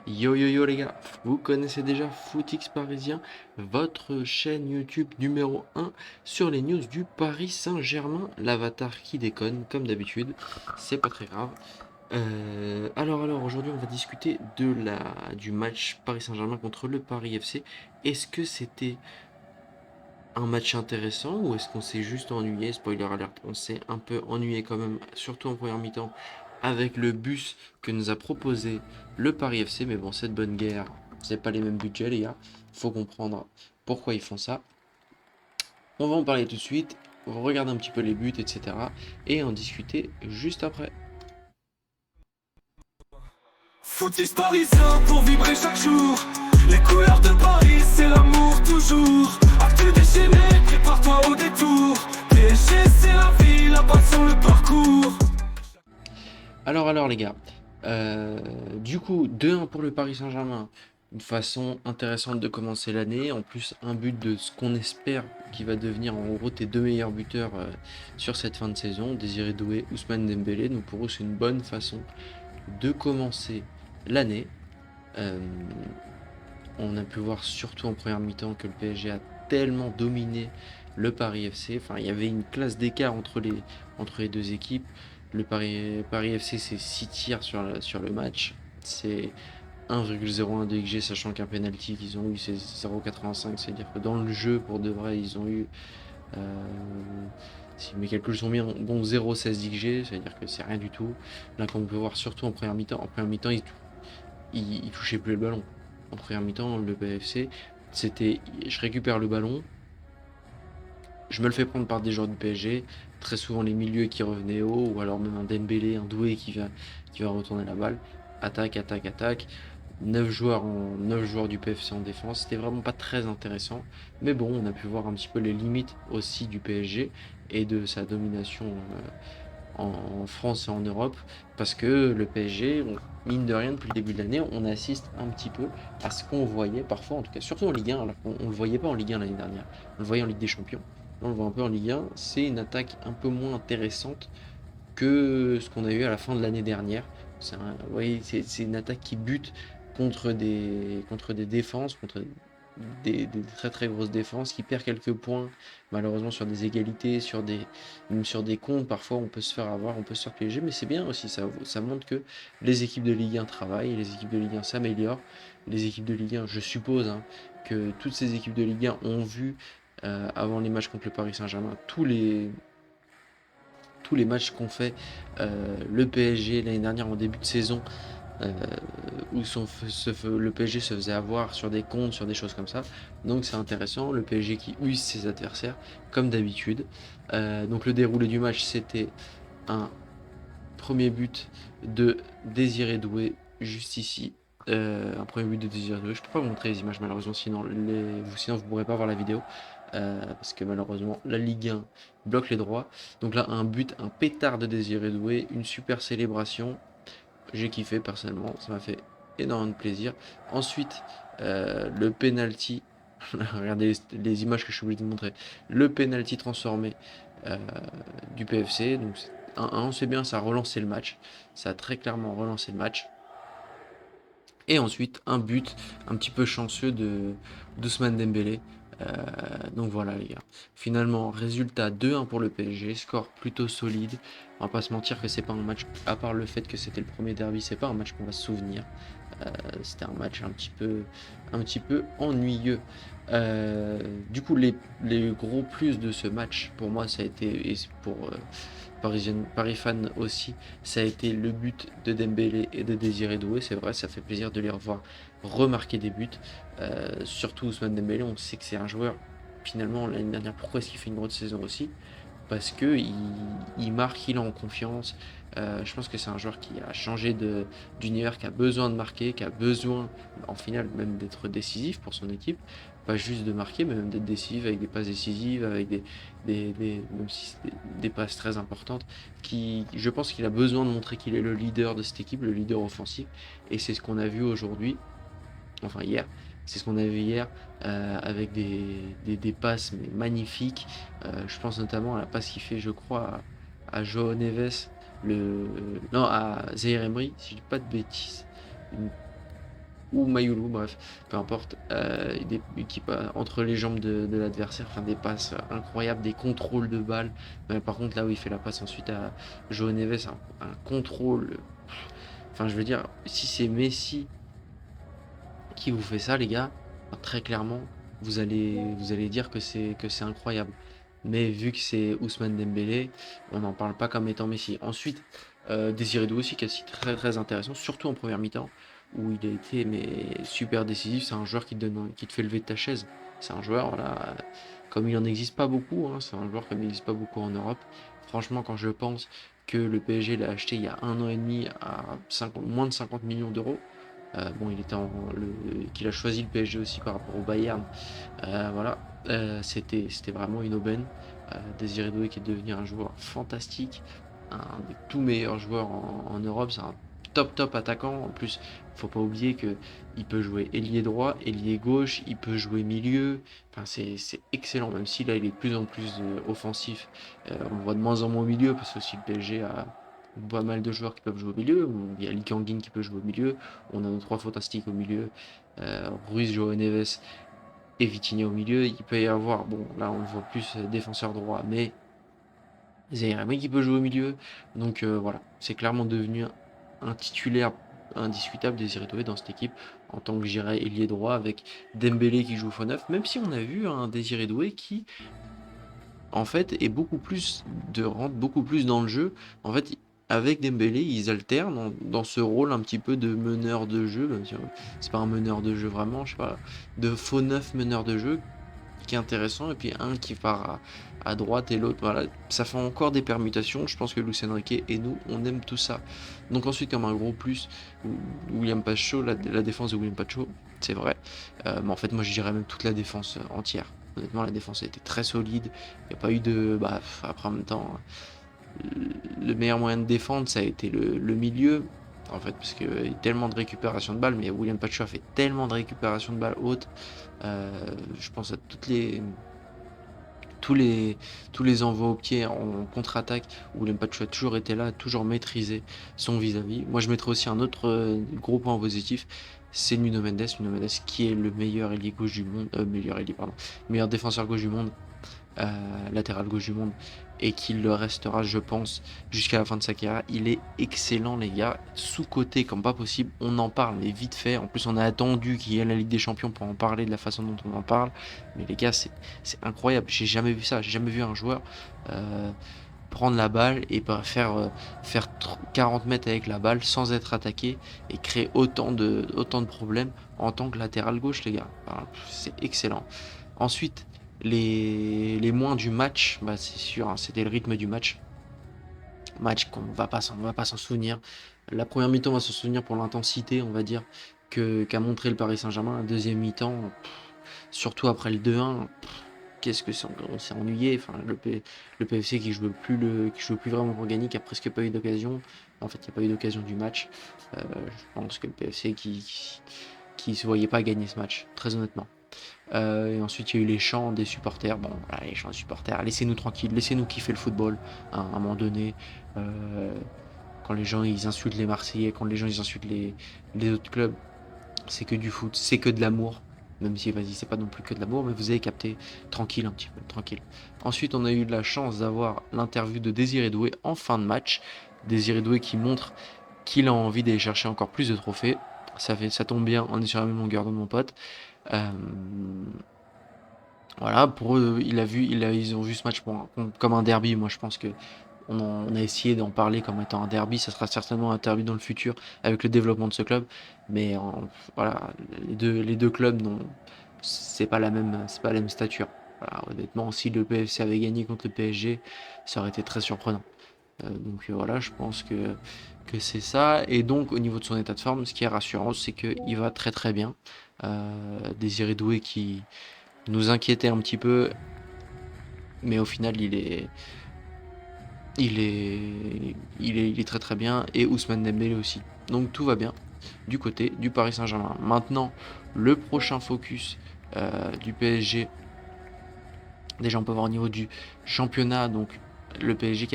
Yo yo yo les gars, vous connaissez déjà Footix Parisien, votre chaîne YouTube numéro 1 sur les news du Paris Saint-Germain, l'avatar qui déconne comme d'habitude, c'est pas très grave. Alors aujourd'hui on va discuter du match Paris Saint-Germain contre le Paris FC. Est-ce que c'était un match intéressant ou est-ce qu'on s'est juste ennuyé? Spoiler alert, on s'est un peu ennuyé quand même, surtout en première mi-temps, avec le bus que nous a proposé le Paris FC. Mais bon, cette bonne guerre, c'est pas les mêmes budgets, les gars. Faut comprendre pourquoi ils font ça. On va en parler tout de suite, regarder un petit peu les buts, etc. et en discuter juste après. Footix parisien pour vibrer chaque jour. Les couleurs de Paris, c'est l'amour toujours. Actu déchaîné, prépare-toi au détour. PSG, c'est la vie, la passion, le parcours. Alors les gars, du coup 2-1 pour le Paris Saint-Germain, une façon intéressante de commencer l'année, en plus un but de ce qu'on espère qui va devenir en gros tes deux meilleurs buteurs sur cette fin de saison, Désiré Doué, Ousmane Dembélé, donc pour eux c'est une bonne façon de commencer l'année. Euh, on a pu voir surtout en première mi-temps que le PSG a tellement dominé le Paris FC. Enfin, il y avait une classe d'écart entre les deux équipes. Paris FC, c'est 6 tirs sur le match. C'est 1,01 de XG, sachant qu'un penalty qu'ils ont eu, c'est 0,85. C'est-à-dire que dans le jeu, pour de vrai, ils ont eu. euh, si mes calculs sont bien, bon 0,16 d'XG, c'est-à-dire que c'est rien du tout. Là, comme on peut voir, surtout en première mi-temps, ils touchaient plus le ballon. En première mi-temps, le PFC, c'était je récupère le ballon, je me le fais prendre par des joueurs du PSG, très souvent les milieux qui revenaient haut, ou alors même un Dembélé, un Doué qui va retourner la balle. Attaque, attaque, attaque. 9 joueurs du PFC en défense. C'était vraiment pas très intéressant. Mais bon, on a pu voir un petit peu les limites aussi du PSG et de sa domination en France et en Europe, parce que le PSG, mine de rien, depuis le début de l'année, on assiste un petit peu à ce qu'on voyait parfois, en tout cas, surtout en Ligue 1, alors qu'on ne le voyait pas en Ligue 1 l'année dernière, on le voyait en Ligue des Champions. Là, on le voit un peu en Ligue 1, c'est une attaque un peu moins intéressante que ce qu'on a eu à la fin de l'année dernière. Vous voyez, c'est une attaque qui bute contre des défenses, contre des très très grosses défenses, qui perd quelques points, malheureusement sur des égalités, même sur des comptes, parfois on peut se faire avoir, on peut se faire piéger, mais c'est bien aussi, ça montre que les équipes de Ligue 1 travaillent, les équipes de Ligue 1 s'améliorent, les équipes de Ligue 1, je suppose hein, que toutes ces équipes de Ligue 1 ont vu avant les matchs contre le Paris Saint-Germain tous les matchs qu'ont fait le PSG l'année dernière en début de saison, euh, où le PSG se faisait avoir sur des comptes, sur des choses comme ça. Donc c'est intéressant, le PSG qui use ses adversaires comme d'habitude. Donc le déroulé du match, c'était un premier but de Désiré Doué, juste ici. Un premier but de Désiré Doué. Je peux pas vous montrer les images malheureusement, sinon vous pourrez pas voir la vidéo. Parce que malheureusement la Ligue 1 bloque les droits. Donc là un but, un pétard de Désiré Doué, une super célébration. J'ai kiffé personnellement, ça m'a fait énormément de plaisir. Ensuite, le penalty, regardez les images que je suis obligé de vous montrer. Le penalty transformé euh, du PFC, donc 1-1, c'est bien, ça a relancé le match. Ça a très clairement relancé le match. Et ensuite, un but un petit peu chanceux d'Ousmane Dembélé. Euh, donc voilà les gars. Finalement, résultat 2-1 pour le PSG, score plutôt solide. On va pas se mentir que c'est pas un match, à part le fait que c'était le premier derby, c'est pas un match qu'on va se souvenir. C'était un match un petit peu ennuyeux. Euh, du coup, les gros plus de ce match, pour moi, ça a été, et pour Paris fan aussi, ça a été le but de Dembélé et de Désiré Doué. C'est vrai, ça fait plaisir de les revoir remarquer des buts. Surtout Ousmane Dembélé, on sait que c'est un joueur, finalement, l'année dernière, pourquoi est-ce qu'il fait une grosse saison aussi? Parce que il marque, il est en confiance. Je pense que c'est un joueur qui a changé d'univers, qui a besoin de marquer, qui a besoin, en finale, même d'être décisif pour son équipe. Pas juste de marquer, mais même d'être décisif avec des passes décisives, avec même si c'est des passes très importantes. Je pense qu'il a besoin de montrer qu'il est le leader de cette équipe, le leader offensif. Et c'est ce qu'on a vu aujourd'hui, enfin hier. C'est ce qu'on a vu hier avec des passes mais magnifiques. Je pense notamment à la passe qu'il fait, je crois, à João Neves, non, à Zaïre Emery, si je dis pas de bêtises. ou Mayoulou, bref, peu importe, qui entre les jambes de l'adversaire, enfin des passes incroyables, des contrôles de balles. Mais par contre, là où il fait la passe ensuite à João Neves, un contrôle. Enfin, je veux dire, si c'est Messi qui vous fait ça, les gars, très clairement, vous allez dire que c'est incroyable. Mais vu que c'est Ousmane Dembélé, on n'en parle pas comme étant Messi. Ensuite, Désiré Doué aussi, qui est aussi très très intéressant, surtout en première mi-temps, où il a été mais super décisif. C'est un joueur qui te fait lever de ta chaise. C'est un joueur, voilà, comme il n'en existe pas beaucoup, hein, c'est un joueur comme il n'existe pas beaucoup en Europe. Franchement, quand je pense que le PSG l'a acheté il y a 1 an et demi à moins de 50 millions d'euros, bon, qu'il a choisi le PSG aussi par rapport au Bayern. Voilà, c'était vraiment une aubaine. Désiré Doué qui est devenu un joueur fantastique, un des tout meilleurs joueurs en Europe. C'est un top attaquant. En plus, faut pas oublier que il peut jouer ailier droit, ailier gauche, il peut jouer milieu. Enfin, c'est excellent. Même si là, il est de plus en plus offensif. On le voit de moins en moins au milieu parce que aussi le PSG a pas mal de joueurs qui peuvent jouer au milieu. Il y a Lee Kang-in qui peut jouer au milieu. On a nos trois fantastiques au milieu. Ruiz, João Neves et Vitinha au milieu. Il peut y avoir, bon, là on le voit plus défenseur droit, mais Zaire Emery qui peut jouer au milieu. Donc voilà, c'est clairement devenu un titulaire indiscutable Désiré Doué dans cette équipe en tant que j'irais ailier droit avec Dembélé qui joue faux neuf. Même si on a vu un Désiré Doué qui en fait est rentre beaucoup plus dans le jeu. En fait, avec Dembélé, ils alternent dans ce rôle un petit peu de meneur de jeu, même si c'est pas un meneur de jeu vraiment, je sais pas, de faux neuf meneur de jeu qui est intéressant, et puis un qui part à droite et l'autre, voilà, ça fait encore des permutations. Je pense que Luis Enrique et nous, on aime tout ça. Donc ensuite, comme un gros plus, William Pacho, la défense de William Pacho, c'est vrai. Mais en fait, moi, je dirais même toute la défense entière. Honnêtement, la défense a été très solide. Il n'y a pas eu de... Bah, après, en même temps, le meilleur moyen de défendre, ça a été le milieu. En fait, parce qu'il y a tellement de récupération de balles, mais William Pacho a fait tellement de récupération de balles hautes. Je pense à tous les envois au pied en contre-attaque où William Pacho a toujours été là, a toujours maîtrisé son vis-à-vis. Moi, je mettrais aussi un autre gros point positif, c'est Nuno Mendes. Nuno Mendes qui est le meilleur ailier gauche du monde, meilleur défenseur gauche du monde, latéral gauche du monde, et qu'il le restera, je pense, jusqu'à la fin de sa carrière. Il est excellent, les gars, sous-coté comme pas possible. On en parle, mais vite fait. En plus, on a attendu qu'il y ait la Ligue des Champions pour en parler de la façon dont on en parle. Mais les gars, c'est incroyable. J'ai jamais vu ça. J'ai jamais vu un joueur prendre la balle et faire 40 mètres avec la balle sans être attaqué et créer autant de problèmes en tant que latéral gauche, les gars. Enfin, c'est excellent. Ensuite, les moins du match, bah c'est sûr, hein, c'était le rythme du match. Match qu'on va pas s'en souvenir. La première mi-temps, on va s'en souvenir pour l'intensité, on va dire, qu'a montré le Paris Saint-Germain. La deuxième mi-temps, surtout après le 2-1, qu'est-ce que on s'est ennuyé. Enfin, le PFC qui joue plus vraiment pour gagner, qui a presque pas eu d'occasion. En fait, il n'y a pas eu d'occasion du match. Je pense que le PFC qui se voyait pas gagner ce match, très honnêtement. Et ensuite, il y a eu les chants des supporters. Bon, voilà, les chants des supporters, laissez-nous tranquilles, laissez-nous kiffer le football, hein, à un moment donné. Quand les gens ils insultent les Marseillais, quand les gens ils insultent les autres clubs, c'est que du foot, c'est que de l'amour. Même si, vas-y, c'est pas non plus que de l'amour, mais vous avez capté, tranquille un petit peu, tranquille. Ensuite, on a eu de la chance d'avoir l'interview de Désiré Doué en fin de match. Désiré Doué qui montre qu'il a envie d'aller chercher encore plus de trophées. Ça tombe bien, on est sur la même longueur de mon pote. Euh, voilà, pour eux, ils ont vu ce match comme un derby. Moi, je pense que on a essayé d'en parler comme étant un derby. Ça sera certainement un derby dans le futur avec le développement de ce club. Mais voilà, les deux clubs, non, c'est pas la même stature. Voilà, honnêtement, si le PFC avait gagné contre le PSG, ça aurait été très surprenant. Donc voilà, je pense que c'est ça. Et donc, au niveau de son état de forme, ce qui est rassurant, c'est qu'il va très très bien. Désiré Doué qui nous inquiétait un petit peu, mais au final, il est très très bien. Et Ousmane Dembélé aussi. Donc tout va bien du côté du Paris Saint-Germain. Maintenant, le prochain focus du PSG. Déjà, on peut voir au niveau du championnat, donc le PSG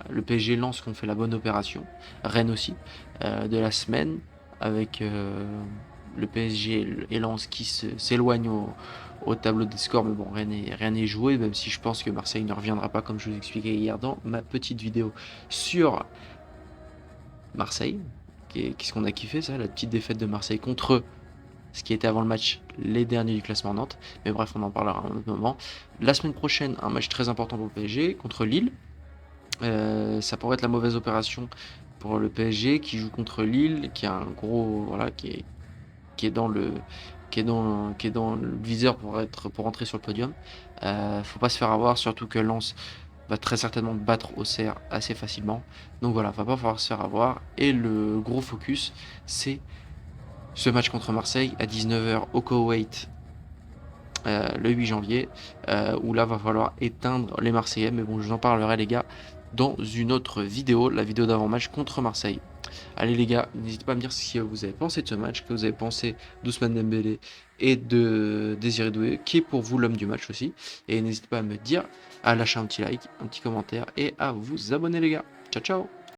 le PSG Lens qui ont fait la bonne opération, Rennes aussi, de la semaine avec le PSG et Lens qui s'éloignent au tableau des scores, mais bon, rien n'est joué, même si je pense que Marseille ne reviendra pas, comme je vous expliquais hier dans ma petite vidéo sur Marseille. Qu'est-ce qu'on a kiffé, ça, la petite défaite de Marseille contre ce qui était avant le match les derniers du classement Nantes. Mais bref, on en parlera à un autre moment. La semaine prochaine, un match très important pour le PSG contre Lille. Ça pourrait être la mauvaise opération pour le PSG qui joue contre Lille, qui a un gros, voilà, qui est dans le qui est dans le viseur pour entrer sur le podium. Faut pas se faire avoir, surtout que Lens va très certainement battre Auxerre assez facilement. Donc voilà, va pas falloir se faire avoir. Et le gros focus, c'est ce match contre Marseille à 19h au Koweït le 8 janvier, où là va falloir éteindre les Marseillais. Mais bon, je vous en parlerai les gars dans une autre vidéo, la vidéo d'avant-match contre Marseille. Allez les gars, n'hésitez pas à me dire ce que vous avez pensé de ce match, que vous avez pensé d'Ousmane Dembélé et de Désiré Doué, qui est pour vous l'homme du match aussi. Et n'hésitez pas à me dire, à lâcher un petit like, un petit commentaire et à vous abonner les gars. Ciao ciao.